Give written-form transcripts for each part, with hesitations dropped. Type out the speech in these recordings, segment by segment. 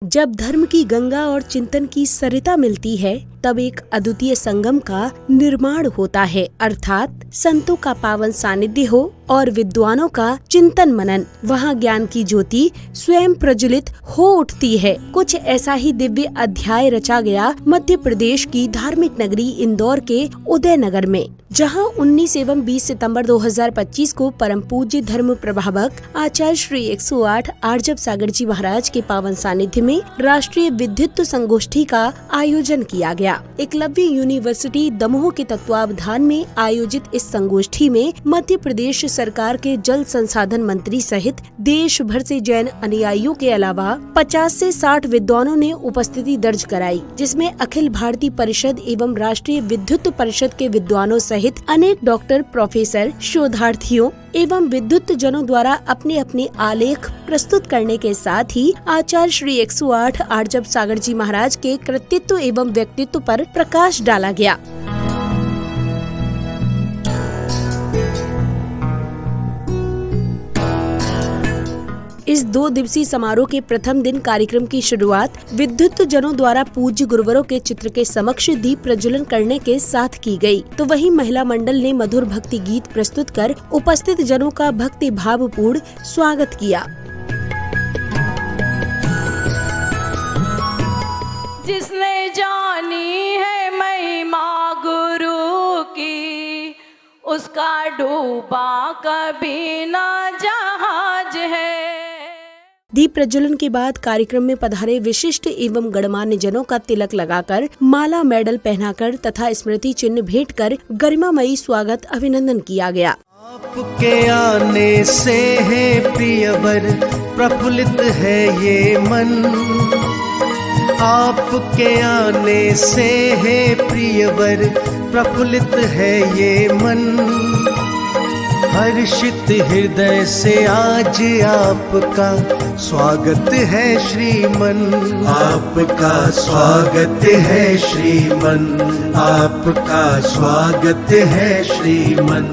जब धर्म की गंगा और चिंतन की सरिता मिलती है तब एक अद्वितीय संगम का निर्माण होता है, अर्थात संतों का पावन सानिध्य हो और विद्वानों का चिंतन मनन। वहाँ ज्ञान की ज्योति स्वयं प्रज्वलित हो उठती है। कुछ ऐसा ही दिव्य अध्याय रचा गया मध्य प्रदेश की धार्मिक नगरी इंदौर के उदयनगर में, जहां 19 एवं 20 सितंबर 2025 को परम पूज्य धर्म प्रभावक आचार्य श्री 108 आर्जब सागर जी महाराज के पावन सानिध्य में राष्ट्रीय विद्युत संगोष्ठी का आयोजन किया गया। एकलव्य यूनिवर्सिटी दमोह के तत्वावधान में आयोजित इस संगोष्ठी में मध्य प्रदेश सरकार के जल संसाधन मंत्री सहित देश भर से जैन अनुयायियों के अलावा 50 से 60 विद्वानों ने उपस्थिति दर्ज कराई, जिसमें अखिल भारतीय परिषद एवं राष्ट्रीय विद्युत परिषद के विद्वानों सहित अनेक डॉक्टर, प्रोफेसर, शोधार्थियों एवं विद्युत जनों द्वारा अपने अपने आलेख प्रस्तुत करने के साथ ही आचार्य श्री 108 आर्जब सागर जी महाराज के कृतित्व एवं व्यक्तित्व पर प्रकाश डाला गया। इस 2 दिवसीय समारोह के प्रथम दिन कार्यक्रम की शुरुआत विद्युत जनों द्वारा पूज्य गुरुवरों के चित्र के समक्ष दीप प्रज्वलन करने के साथ की गई, तो वहीं महिला मंडल ने मधुर भक्ति गीत प्रस्तुत कर उपस्थित जनों का भक्ति भावपूर्ण स्वागत किया। जिसने जानी है महिमा गुरु की, उसका डूबा कभी ना जहाज है। दीप प्रज्वलन के बाद कार्यक्रम में पधारे विशिष्ट एवं गणमान्य जनों का तिलक लगाकर, माला, मेडल पहनाकर तथा स्मृति चिन्ह भेंट कर गरिमामयी स्वागत अभिनंदन किया गया। आपके आने से है प्रियवर प्रफुल्लित है ये मन, आपके आने से है प्रियवर प्रफुल्लित है ये मन। हर्षित हृदय से आज आपका स्वागत है श्रीमन, आपका स्वागत है श्रीमन, आपका स्वागत है श्रीमन।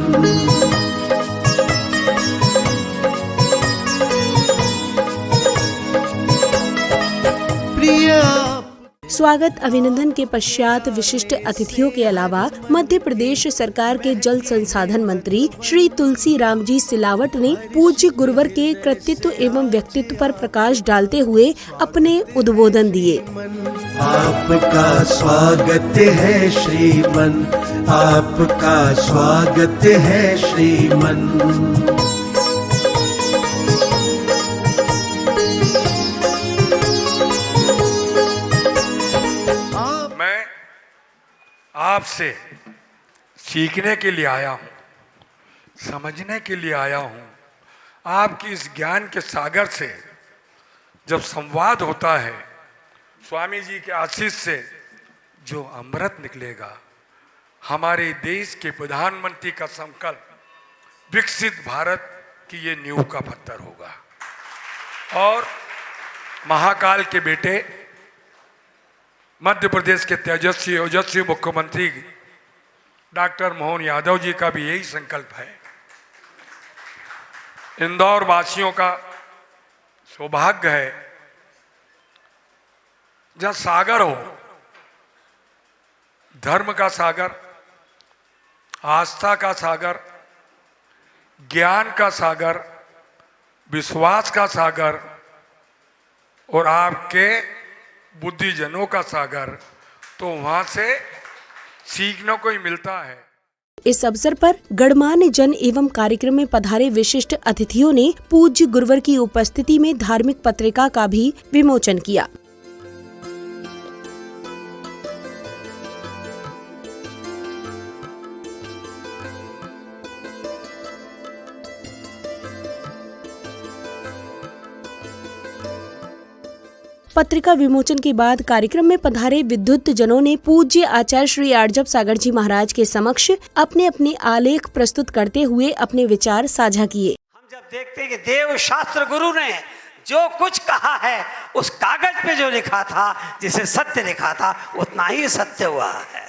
स्वागत अभिनंदन के पश्चात विशिष्ट अतिथियों के अलावा मध्य प्रदेश सरकार के जल संसाधन मंत्री श्री तुलसी राम जी सिलावट ने पूज्य गुरुवर के कृतित्व एवं व्यक्तित्व पर प्रकाश डालते हुए अपने उद्बोधन दिए। आपका स्वागत है श्रीमन, आपका स्वागत है श्रीमन। आपसे सीखने के लिए आया हूँ, समझने के लिए आया हूँ। आपकी इस ज्ञान के सागर से जब संवाद होता है, स्वामी जी के आशीष से जो अमृत निकलेगा, हमारे देश के प्रधानमंत्री का संकल्प विकसित भारत की ये नींव का पत्थर होगा। और महाकाल के बेटे मध्य प्रदेश के तेजस्वी ओजस्वी मुख्यमंत्री डॉक्टर मोहन यादव जी का भी यही संकल्प है। इंदौर वासियों का सौभाग्य है जहाँ सागर हो, धर्म का सागर, आस्था का सागर, ज्ञान का सागर, विश्वास का सागर और आपके बुद्धिजनों का सागर, तो वहां से सीखने को ही मिलता है। इस अवसर पर गणमान्य जन एवं कार्यक्रम में पधारे विशिष्ट अतिथियों ने पूज्य गुरुवर की उपस्थिति में धार्मिक पत्रिका का भी विमोचन किया। पत्रिका विमोचन के बाद कार्यक्रम में पधारे विद्युत जनों ने पूज्य आचार्य श्री आर्जब सागर जी महाराज के समक्ष अपने अपने आलेख प्रस्तुत करते हुए अपने विचार साझा किए। हम जब देखते हैं कि देव शास्त्र गुरु ने जो कुछ कहा है, उस कागज पे जो लिखा था, जिसे सत्य लिखा था, उतना ही सत्य हुआ है।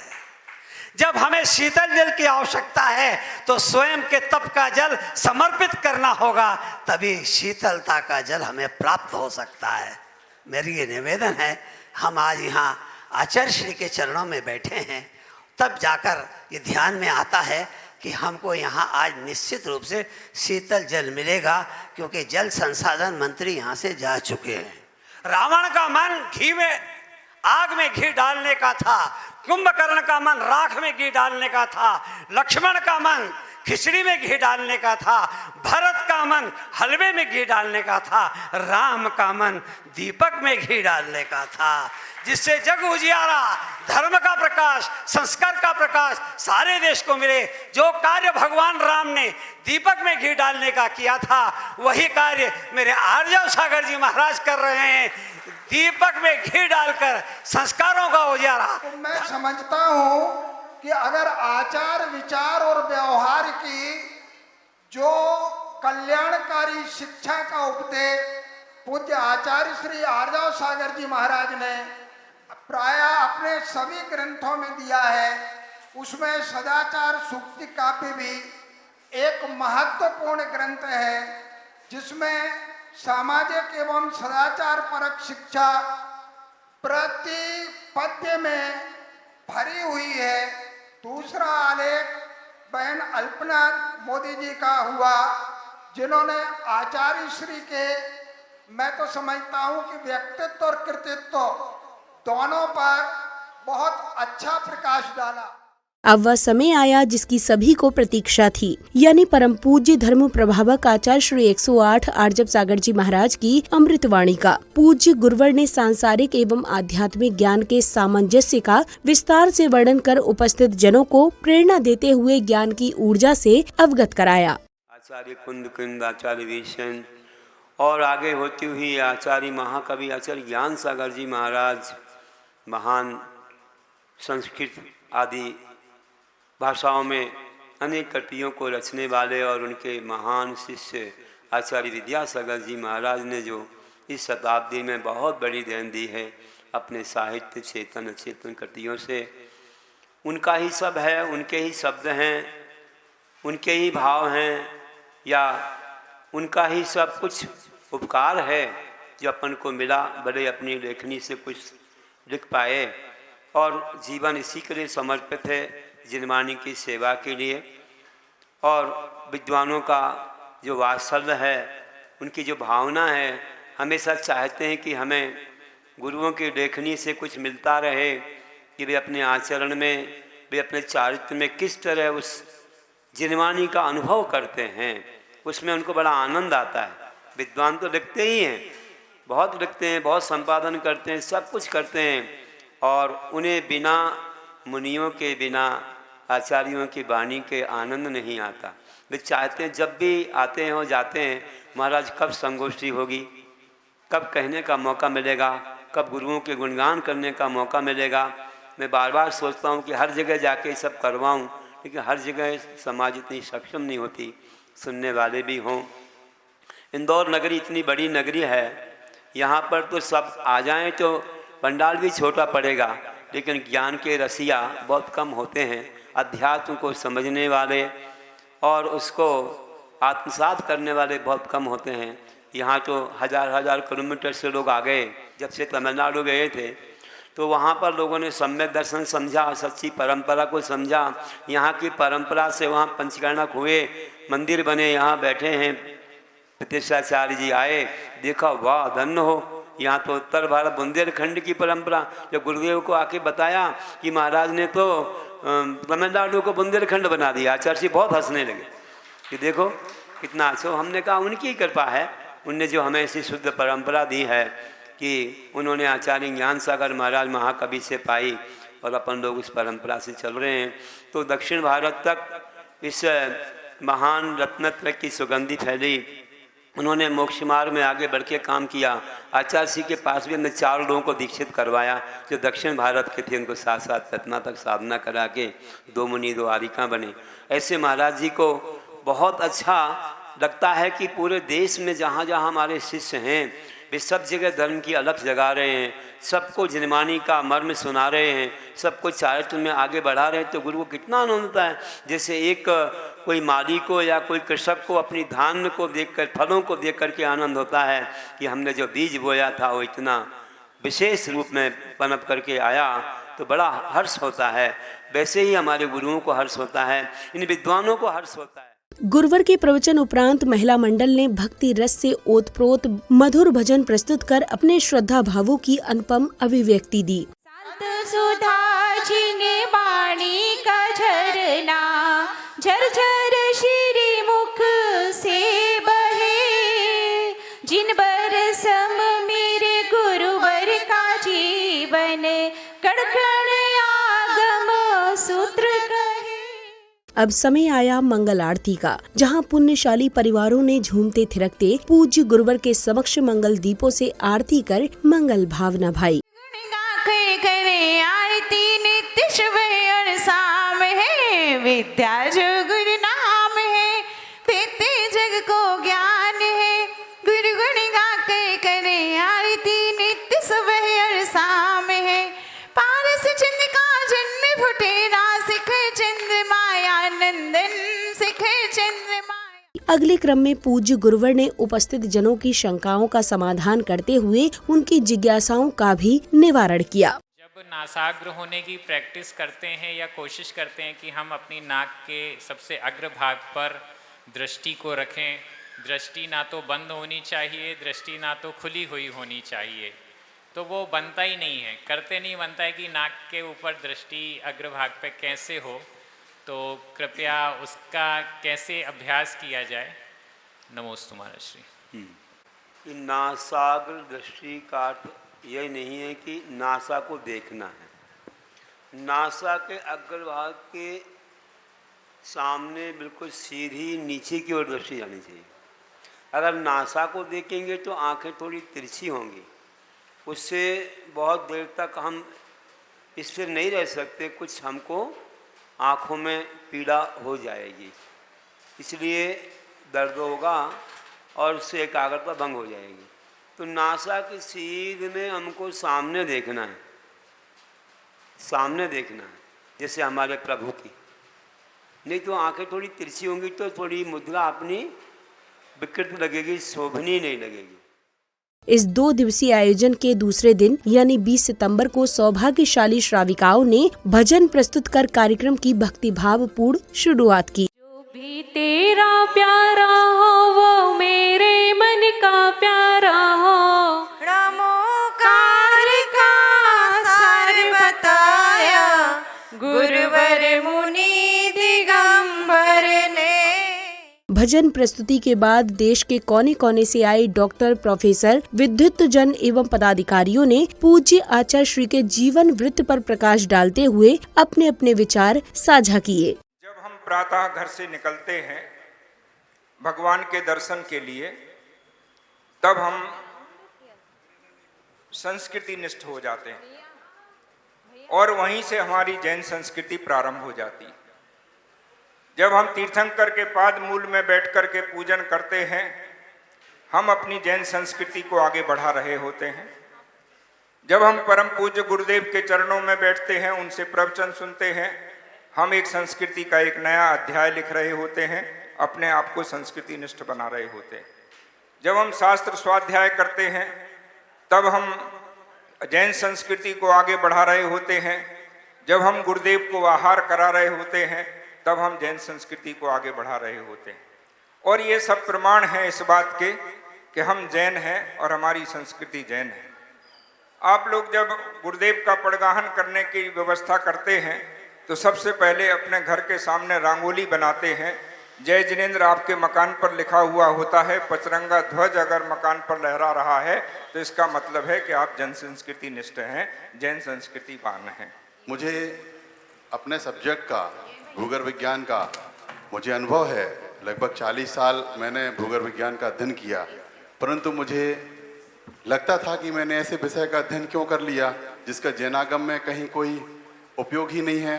जब हमें शीतल जल की आवश्यकता है तो स्वयं के तप का जल समर्पित करना होगा, तभी शीतलता का जल हमें प्राप्त हो सकता है। मेरी ये निवेदन है, हम आज यहाँ आचार्य श्री के चरणों में बैठे हैं, तब जाकर ये ध्यान में आता है कि हमको यहाँ आज निश्चित रूप से शीतल जल मिलेगा, क्योंकि जल संसाधन मंत्री यहाँ से जा चुके हैं। रावण का मन घी में, आग में घी डालने का था, कुंभकर्ण का मन राख में घी डालने का था, लक्ष्मण का मन खिचड़ी में घी डालने का था, भरत का मन हलवे में घी डालने का था, राम का मन दीपक में घी डालने का था, जिससे जग उजियारा, धर्म का प्रकाश, संस्कार का प्रकाश सारे देश को मिले। जो कार्य भगवान राम ने दीपक में घी डालने का किया था, वही कार्य मेरे आर्जव सागर जी महाराज कर रहे हैं, दीपक में घी डालकर संस्कारों का उजियारा। तो मैं समझता हूँ कि अगर आचार विचार और व्यवहार की जो कल्याणकारी शिक्षा का उपदेश पूज्य आचार्य श्री आर्जव सागर जी महाराज ने प्राय अपने सभी ग्रंथों में दिया है, उसमें सदाचार सूक्ति काव्य भी एक महत्वपूर्ण ग्रंथ है, जिसमें सामाजिक एवं सदाचार परक शिक्षा प्रति पद्य में भरी हुई है। दूसरा आलेख बहन अल्पना मोदी जी का हुआ, जिन्होंने आचार्य श्री के, मैं तो समझता हूँ कि व्यक्तित्व और कृतित्व दोनों पर बहुत अच्छा प्रकाश डाला। अब वह समय आया जिसकी सभी को प्रतीक्षा थी, यानी परम पूज्य धर्म प्रभावक आचार्य श्री 108 आर्जव सागर जी महाराज की अमृतवाणी का। पूज्य गुरुवर ने सांसारिक एवं आध्यात्मिक ज्ञान के सामंजस्य का विस्तार से वर्णन कर उपस्थित जनों को प्रेरणा देते हुए ज्ञान की ऊर्जा से अवगत कराया। आचार्य कुंद आचार्य भीषण और आगे होती हुई आचार्य महाकवि आचार्य ज्ञान सागर जी महाराज, महान संस्कृत आदि भाषाओं में अनेक कृतियों को रचने वाले और उनके महान शिष्य आचार्य विद्यासागर जी महाराज ने जो इस शताब्दी में बहुत बड़ी देन दी है अपने साहित्य चेतन अचेतन कृतियों से, उनका ही सब है, उनके ही शब्द हैं, उनके ही भाव हैं, या उनका ही सब कुछ उपकार है जो अपन को मिला, बड़े अपनी लेखनी से कुछ लिख पाए और जीवन इसी के लिए समर्पित है, जिनवाणी की सेवा के लिए। और विद्वानों का जो वात्सल्य है, उनकी जो भावना है, हमेशा चाहते हैं कि हमें गुरुओं की लेखनी से कुछ मिलता रहे, कि वे अपने आचरण में, वे अपने चारित्र में किस तरह उस जिनवाणी का अनुभव करते हैं, उसमें उनको बड़ा आनंद आता है। विद्वान तो लिखते ही हैं, बहुत लिखते हैं, बहुत संपादन करते हैं, सब कुछ करते हैं, और उन्हें बिना मुनियों के, बिना आचार्यों की वाणी के आनंद नहीं आता। वे चाहते हैं जब भी आते हैं और जाते हैं, महाराज कब संगोष्ठी होगी, कब कहने का मौका मिलेगा, कब गुरुओं के गुणगान करने का मौका मिलेगा। मैं बार बार सोचता हूँ कि हर जगह जाके सब करवाऊँ, लेकिन हर जगह समाज इतनी सक्षम नहीं होती, सुनने वाले भी हों। इंदौर नगरी इतनी बड़ी नगरी है, यहाँ पर तो सब आ जाएं तो पंडाल भी छोटा पड़ेगा, लेकिन ज्ञान के रसिया बहुत कम होते हैं, अध्यात्म को समझने वाले और उसको आत्मसात करने वाले बहुत कम होते हैं। यहाँ तो हज़ार हज़ार किलोमीटर से लोग आ गए। जब से तमिलनाडु गए थे तो वहाँ पर लोगों ने सम्यक दर्शन समझा, सच्ची परंपरा को समझा। यहाँ की परंपरा से वहाँ पंचकर्णक हुए, मंदिर बने, यहाँ बैठे हैं। प्रतिष्ठाचार्य जी आए, देखा, वाह धन्य हो, यहाँ तो उत्तर भारत बुंदेलखंड की परंपरा। जब गुरुदेव को आके बताया कि महाराज ने तो तमिलनाडु को बुंदेलखंड बना दिया, आचार्य जी बहुत हंसने लगे कि देखो कितना अच्छा। हमने कहा उनकी कृपा है, उनने जो हमें ऐसी शुद्ध परंपरा दी है कि उन्होंने आचार्य ज्ञान सागर महाराज महाकवि से पाई, और अपन लोग इस परंपरा से चल रहे हैं। तो दक्षिण भारत तक इस महान रत्नत्र की सुगंधी फैली। उन्होंने मोक्ष मार्ग में आगे बढ़ के काम किया। आचार्य जी के पास भी हमने 4 लोगों को दीक्षित करवाया जो दक्षिण भारत के थे, उनको साथ साथ रत्ना तक साधना करा के 2 मुनि 2 आरिका बने। ऐसे महाराज जी को बहुत अच्छा लगता है कि पूरे देश में जहाँ जहाँ हमारे शिष्य हैं, वे सब जगह धर्म की अलख जगा रहे हैं, सबको जिनवाणी का मर्म सुना रहे हैं, सबको चारित्र में आगे बढ़ा रहे हैं। तो गुरु को कितना आनंद होता है। जैसे एक कोई माली को या कोई कृषक को अपनी धान को देखकर, फलों को देख करके आनंद होता है कि हमने जो बीज बोया था वो इतना विशेष रूप में पनप करके आया, तो बड़ा हर्ष होता है। वैसे ही हमारे गुरुओं को हर्ष होता है, इन विद्वानों को हर्ष होता है। गुरुवर के प्रवचन उपरांत महिला मंडल ने भक्ति रस से ओतप्रोत मधुर भजन प्रस्तुत कर अपने श्रद्धा भावों की अनुपम अभिव्यक्ति दी। सुधा जिने बाणी का झरना झरझर श्री मुख से बहे, जिन बरसम मेरे गुरुवर का जीवन कड़कड़ आगम सूत्र कहे। अब समय आया मंगल आरती का, जहां पुण्यशाली परिवारों ने झूमते थिरकते पूज्य गुरुवर के समक्ष मंगल दीपों से आरती कर मंगल भावना भाई। विद्या जो गुरु नाम है, देते जग को ज्ञान है। गुरु गुण गा के करे आरती नित्य सुबह और शाम है। पारस चंद्र का जन्म फुटे ना सिख चंद्र माया नंदन सिख चंद्र माया। अगले क्रम में पूज्य गुरुवर ने उपस्थित जनों की शंकाओं का समाधान करते हुए उनकी जिज्ञासाओं का भी निवारण किया। नासाग्र होने की प्रैक्टिस करते हैं या कोशिश करते हैं कि हम अपनी नाक के सबसे अग्र भाग पर दृष्टि को रखें। दृष्टि ना तो बंद होनी चाहिए, दृष्टि ना तो खुली हुई होनी चाहिए, तो वो बनता ही नहीं है, करते नहीं बनता है कि नाक के ऊपर दृष्टि अग्र भाग पे कैसे हो। तो कृपया उसका कैसे अभ्यास किया जाए। नमोस्तु महाराज। नासाग्र दृष्टि का अर्थ यह नहीं है कि नासा को देखना है। नासा के अग्रभाग के सामने बिल्कुल सीधी नीचे की ओर दृष्टि जानी चाहिए। अगर नासा को देखेंगे तो आंखें थोड़ी तिरछी होंगी, उससे बहुत देर तक हम स्थिर नहीं रह सकते, कुछ हमको आँखों में पीड़ा हो जाएगी, इसलिए दर्द होगा और उससे एकाग्रता भंग हो जाएगी। तो नासा के सीध में हमको सामने देखना है, सामने देखना है, जैसे हमारे प्रभु की। नहीं तो आंखें थोड़ी तिरछी होंगी तो थोड़ी मुद्रा अपनी विकृत लगेगी, शोभनीय नहीं लगेगी। इस 2 दिवसीय आयोजन के दूसरे दिन यानी 20 सितंबर को सौभाग्यशाली श्राविकाओं ने भजन प्रस्तुत कर कार्यक्रम की भक्ति भाव पूर्ण शुरुआत की। जो भी तेरा प्यारा हो वो मेरे मन का प्यारा हो, नमोकार का सार बताया गुरुवर मुनि दिगंबर ने। भजन प्रस्तुति के बाद देश के कोने कोने से आए डॉक्टर, प्रोफेसर, विद्युत जन एवं पदाधिकारियों ने पूज्य आचार्य श्री के जीवन वृत्त पर प्रकाश डालते हुए अपने अपने विचार साझा किए। जब हम प्रातः घर से निकलते हैं भगवान के दर्शन के लिए, तब हम संस्कृति निष्ठ हो जाते हैं और वहीं से हमारी जैन संस्कृति प्रारंभ हो जाती है। जब हम तीर्थंकर के पाद मूल में बैठकर के पूजन करते हैं, हम अपनी जैन संस्कृति को आगे बढ़ा रहे होते हैं। जब हम परम पूज्य गुरुदेव के चरणों में बैठते हैं, उनसे प्रवचन सुनते हैं, हम एक संस्कृति का एक नया अध्याय लिख रहे होते हैं, अपने आप को संस्कृति निष्ठ बना रहे होते हैं। जब हम शास्त्र स्वाध्याय करते हैं, तब हम जैन संस्कृति को आगे बढ़ा रहे होते हैं। जब हम गुरुदेव को आहार करा रहे होते हैं, तब हम जैन संस्कृति को आगे बढ़ा रहे होते हैं। और ये सब प्रमाण हैं इस बात के कि हम जैन हैं और हमारी संस्कृति जैन है। आप लोग जब गुरुदेव का पड़गाहन करने की व्यवस्था करते हैं तो सबसे पहले अपने घर के सामने रंगोली बनाते हैं। जय जिनेंद्र आपके मकान पर लिखा हुआ होता है, पचरंगा ध्वज अगर मकान पर लहरा रहा है तो इसका मतलब है कि आप जन संस्कृति निष्ठ हैं, जैन संस्कृति वान हैं। मुझे अपने सब्जेक्ट का, भूगर्भ विज्ञान का मुझे अनुभव है। लगभग 40 साल मैंने भूगर्भ विज्ञान का अध्ययन किया, परंतु मुझे लगता था कि मैंने ऐसे विषय का अध्ययन क्यों कर लिया जिसका जैनागम में कहीं कोई उपयोग ही नहीं है।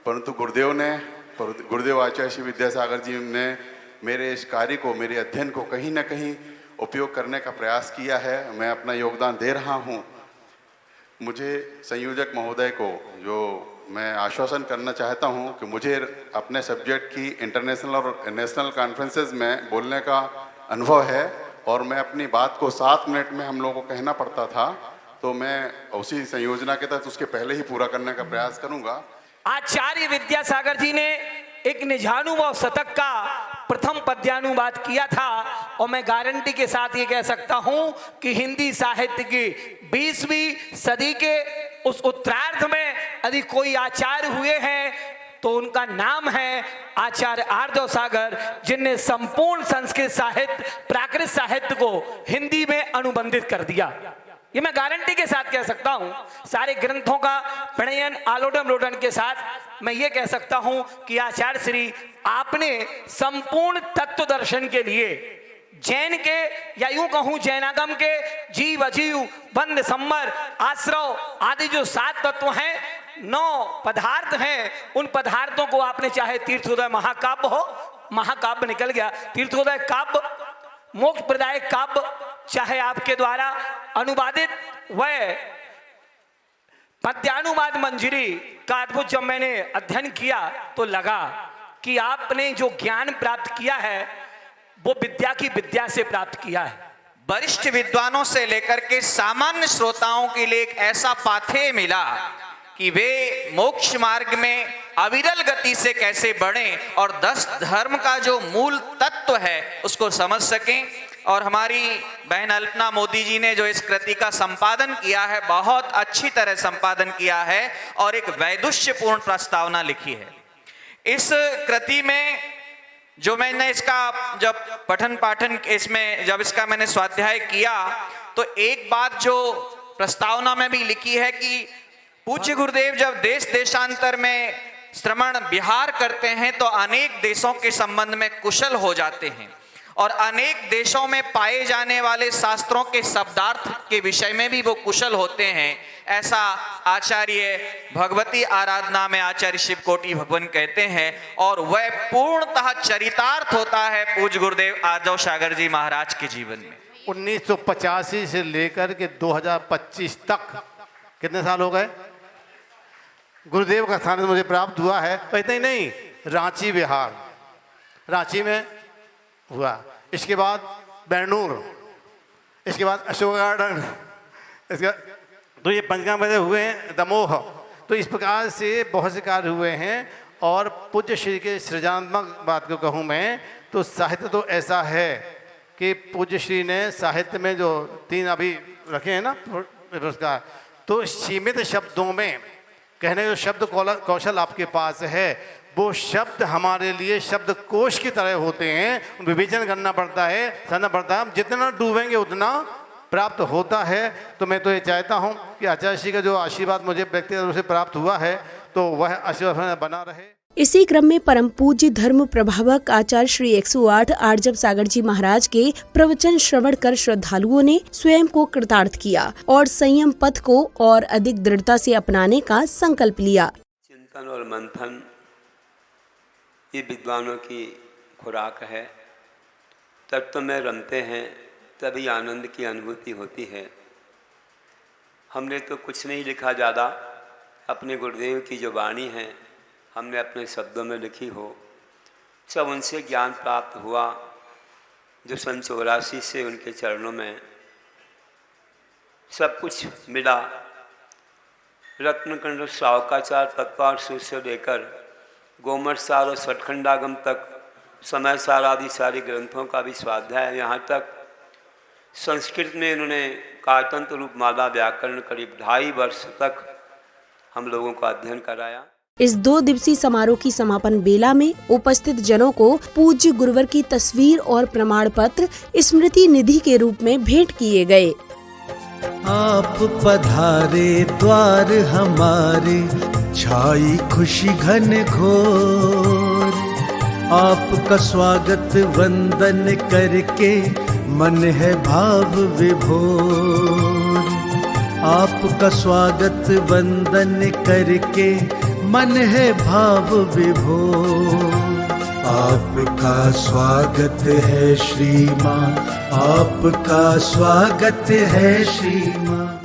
परंतु गुरुदेव आचार्य श्री विद्यासागर जी ने मेरे इस कार्य को, मेरे अध्ययन को कहीं ना कहीं उपयोग करने का प्रयास किया है। मैं अपना योगदान दे रहा हूँ। मुझे संयोजक महोदय को, जो मैं आश्वासन करना चाहता हूं कि मुझे अपने सब्जेक्ट की इंटरनेशनल और नेशनल कॉन्फ्रेंसेस में बोलने का अनुभव है और मैं अपनी बात को 7 मिनट में हम लोगों को कहना पड़ता था, तो मैं उसी संयोजना के तहत उसके पहले ही पूरा करने का प्रयास करूंगा। आचार्य विद्यासागर जी ने एक निजानुभव शतक का प्रथम पद्यानुवाद किया था और मैं गारंटी के साथ ये कह सकता हूं कि हिंदी साहित्य की 20वीं सदी के उस उत्तरार्ध में यदि कोई आचार्य हुए हैं तो उनका नाम है आचार्य आर्जव सागर, जिनने संपूर्ण संस्कृत साहित्य, प्राकृत साहित्य को हिंदी में अनुबंधित कर दिया। ये मैं गारंटी के साथ कह सकता हूं। सारे ग्रंथों का प्रणयन आलोडन लोडन के साथ मैं ये कह सकता हूं कि आचार्य श्री आपने संपूर्ण तत्व दर्शन के लिए जैन के या यूं कहूं जैनागम के जीव अजीव बंद सम्मर आश्रव आदि जो 7 तत्व हैं, 9 पदार्थ हैं, उन पदार्थों को आपने चाहे तीर्थोदय महाकाव्य हो, महाकाव्य निकल गया, तीर्थोदय काव्य, मोक्ष प्रदायक काव्य, चाहे आपके द्वारा अनुवादित वह पद्यानुवाद मंजरी का अद्भुत जब मैंने अध्ययन किया तो लगा कि आपने जो ज्ञान प्राप्त किया है वो विद्या की विद्या से प्राप्त किया है। वरिष्ठ विद्वानों से लेकर के सामान्य श्रोताओं के लिए एक ऐसा पाथेय मिला कि वे मोक्ष मार्ग में अविरल गति से कैसे बढ़ें और 10 धर्म का जो मूल तत्व है उसको समझ सकें। और हमारी बहन अल्पना मोदी जी ने जो इस कृति का संपादन किया है, बहुत अच्छी तरह संपादन किया है और एक वैदुष्यपूर्ण प्रस्तावना लिखी है। इस कृति में जो मैंने इसका जब पठन पाठन इसमें जब इसका मैंने स्वाध्याय किया तो एक बात जो प्रस्तावना में भी लिखी है कि पूज्य गुरुदेव जब देश देशांतर में श्रमण विहार करते हैं तो अनेक देशों के संबंध में कुशल हो जाते हैं और अनेक देशों में पाए जाने वाले शास्त्रों के शब्दार्थ के विषय में भी वो कुशल होते हैं। ऐसा आचार्य भगवती आराधना में आचार्य शिवकोटि भगवान कहते हैं और वह पूर्णतः चरितार्थ होता है पूज्य गुरुदेव आर्जव सागर जी महाराज के जीवन में। 1985 से लेकर के 2025 तक कितने साल हो गए? गुरुदेव का स्थान मुझे प्राप्त हुआ है। इतना ही नहीं, रांची विहार, रांची में हुआ, इसके बाद बैरनूर, इसके बाद अशोक गार्डन, इसके तो ये पंचगाम में हुए हैं, दमोह। तो इस प्रकार से बहुत से कार्य हुए हैं। और पूज्य श्री के सृजनात्मक बात को कहूँ मैं तो साहित्य तो ऐसा है कि पूज्य श्री ने साहित्य में जो 3 अभी रखे हैं ना पुरस्कार, तो सीमित शब्दों में कहने जो शब्द कौशल आपके पास है वो शब्द हमारे लिए शब्द कोश की तरह होते हैं, विवेचन करना पड़ता है, समझना पड़ता है। हम जितना डूबेंगे उतना प्राप्त होता है। तो मैं तो ये चाहता हूँ कि आचार्य श्री का जो आशीर्वाद मुझे व्यक्तिगत रूप से प्राप्त हुआ है तो वह आशीर्वाद बना रहे। इसी क्रम में परम पूज्य धर्म प्रभावक आचार्य श्री 108 आर्जव सागर जी महाराज के प्रवचन श्रवण कर श्रद्धालुओं ने स्वयं को कृतार्थ किया और संयम पथ को और अधिक दृढ़ता से अपनाने का संकल्प लिया। चिंतन और मंथन ये विद्वानों की खुराक है। तत्व में रमते हैं तभी आनंद की अनुभूति होती है। हमने तो कुछ नहीं लिखा ज़्यादा, अपने गुरुदेव की जो वाणी है हमने अपने शब्दों में लिखी हो, सब उनसे ज्ञान प्राप्त हुआ जो सन 84 से उनके चरणों में सब कुछ मिला। रत्नकंड सावकाचार तत्वार से लेकर गोमठ सार और सठखंडागम तक समय सार आदि सारे ग्रंथों का भी स्वाध्याय है। यहाँ तक संस्कृत में इन्होंने कातंत्र रूप माला व्याकरण करीब 2.5 वर्ष तक हम लोगों को अध्ययन कराया। इस 2 दिवसीय समारोह की समापन बेला में उपस्थित जनों को पूज्य गुरुवर की तस्वीर और प्रमाण पत्र स्मृति निधि के रूप में भेंट किए गए। आप पधारे द्वार हमारे, छाई खुशी घन घोर, आपका स्वागत वंदन करके मन है भाव विभोर। आपका स्वागत वंदन करके मन है भाव विभोर। आपका स्वागत है श्रीमान, आपका स्वागत है श्रीमान।